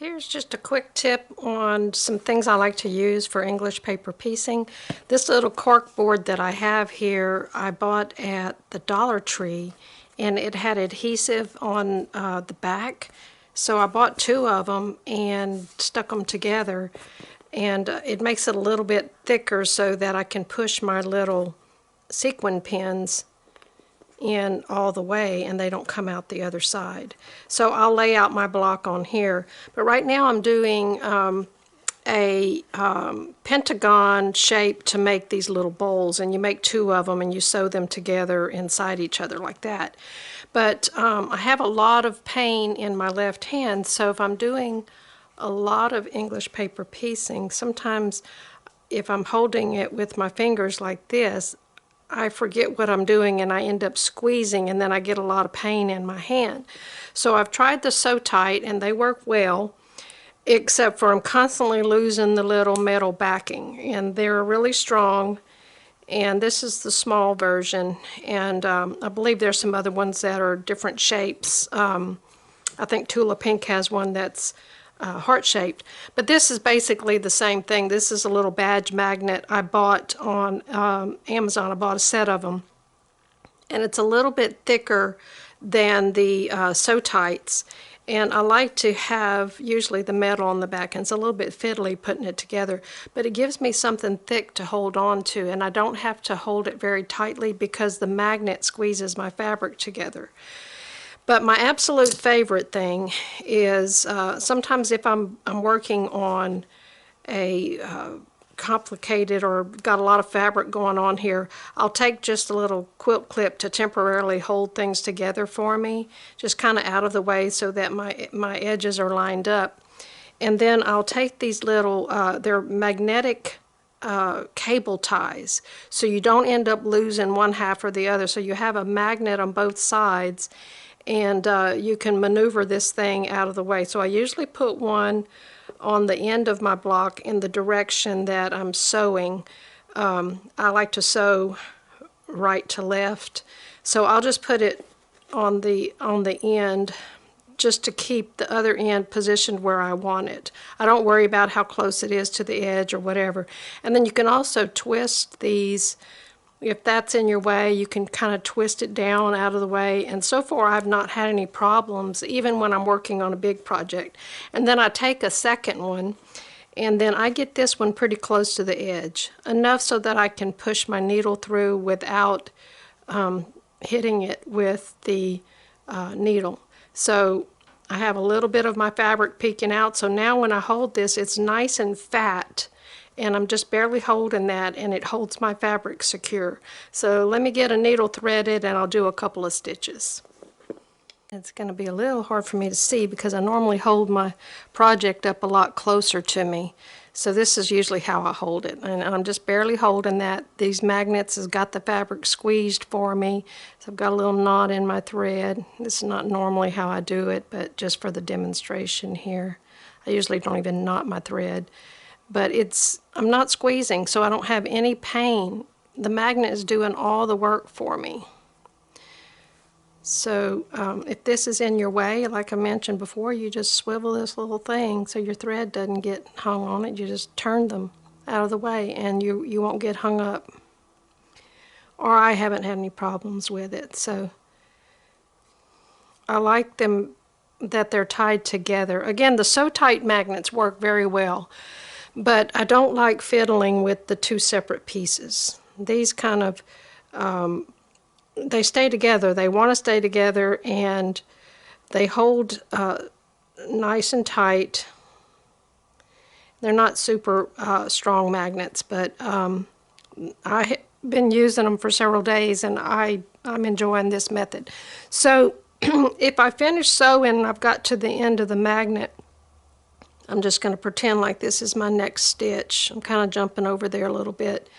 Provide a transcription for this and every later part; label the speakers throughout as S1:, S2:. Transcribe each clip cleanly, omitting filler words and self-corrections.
S1: Here's just a quick tip on some things I like to use for English paper piecing. This little cork board that I have here I bought at the Dollar Tree, and it had adhesive on the back. So I bought two of them and stuck them together, and it makes it a little bit thicker so that I can push my little sequin pins in all the way and they don't come out the other side. So I'll lay out my block on here, but right now I'm doing a pentagon shape to make these little bowls, and you make two of them and you sew them together inside each other like that. But I have a lot of pain in my left hand, so if I'm doing a lot of English paper piecing, sometimes if I'm holding it with my fingers like this, I forget what I'm doing and I end up squeezing, and then I get a lot of pain in my hand. So I've tried the So-Tite and they work well, except for I'm constantly losing the little metal backing, and they're really strong. And this is the small version, and I believe there's some other ones that are different shapes. I think Tula Pink has one that's heart-shaped, but this is basically the same thing. This is a little badge magnet I bought on Amazon. I bought a set of them, and it's a little bit thicker than the So-Tites, and I like to have usually the metal on the back, and it's a little bit fiddly putting it together, but it gives me something thick to hold on to, and I don't have to hold it very tightly because the magnet squeezes my fabric together. But my absolute favorite thing is sometimes if I'm working on a complicated or got a lot of fabric going on here, I'll take just a little quilt clip to temporarily hold things together for me, just kind of out of the way so that my edges are lined up. And then I'll take these little, they're magnetic cable ties, so you don't end up losing one half or the other. So you have a magnet on both sides, and you can maneuver this thing out of the way. So I usually put one on the end of my block in the direction that I'm sewing. I like to sew right to left, so I'll just put it on the end just to keep the other end positioned where I want it. I don't worry about how close it is to the edge or whatever. And then you can also twist these. If that's in your way, you can kind of twist it down out of the way, and so far I've not had any problems even when I'm working on a big project. And then I take a second one, and then I get this one pretty close to the edge, enough so that I can push my needle through without hitting it with the needle. So I have a little bit of my fabric peeking out, so now when I hold this, it's nice and fat, and I'm just barely holding that, and it holds my fabric secure. So let me get a needle threaded and I'll do a couple of stitches. It's going to be a little hard for me to see because I normally hold my project up a lot closer to me. So this is usually how I hold it, and I'm just barely holding that. These magnets has got the fabric squeezed for me, so I've got a little knot in my thread. This is not normally how I do it, but just for the demonstration here. I usually don't even knot my thread. But I'm not squeezing, so I don't have any pain. The magnet is doing all the work for me. So if this is in your way, like I mentioned before, you just swivel this little thing so your thread doesn't get hung on it. You just turn them out of the way and you won't get hung up. Or I haven't had any problems with it. So I like them that they're tied together. Again, the So-Tite magnets work very well. But I don't like fiddling with the two separate pieces. These kind of, they stay together. They want to stay together, and they hold nice and tight. They're not super strong magnets, but I've been using them for several days, and I'm enjoying this method. So if I finish sewing and I've got to the end of the magnet, I'm just going to pretend like this is my next stitch. I'm kind of jumping over there a little bit.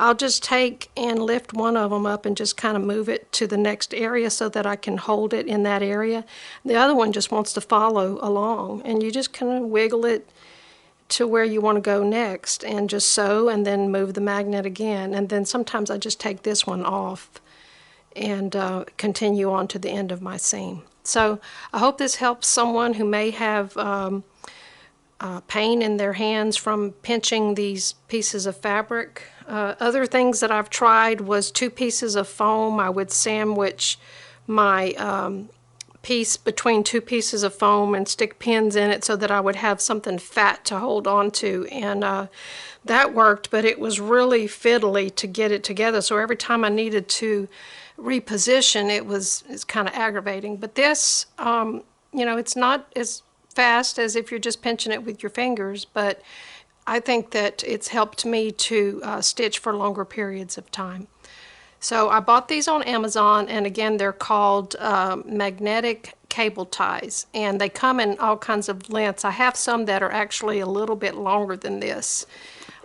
S1: I'll just take and lift one of them up and just kind of move it to the next area so that I can hold it in that area. The other one just wants to follow along, and you just kind of wiggle it to where you want to go next and just sew and then move the magnet again. And then sometimes I just take this one off and continue on to the end of my seam. So I hope this helps someone who may have pain in their hands from pinching these pieces of fabric. Other things that I've tried was 2 pieces of foam. I would sandwich my piece between 2 pieces of foam and stick pins in it so that I would have something fat to hold on to, and that worked, but it was really fiddly to get it together, so every time I needed to reposition it's kind of aggravating. But this, you know, it's not as fast as if you're just pinching it with your fingers, but I think that it's helped me to stitch for longer periods of time. So I bought these on Amazon, and again, they're called magnetic cable ties, and they come in all kinds of lengths. I have some that are actually a little bit longer than this.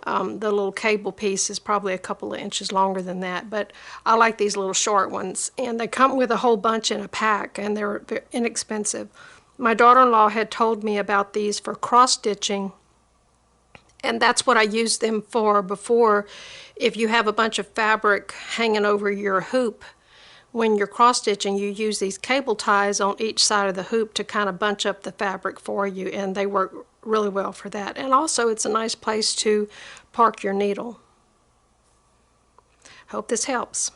S1: The little cable piece is probably a couple of inches longer than that, but I like these little short ones, and they come with a whole bunch in a pack, and they're inexpensive. My daughter-in-law had told me about these for cross-stitching, and that's what I used them for before. If you have a bunch of fabric hanging over your hoop, when you're cross-stitching, you use these cable ties on each side of the hoop to kind of bunch up the fabric for you, and they work really well for that. And also, it's a nice place to park your needle. Hope this helps.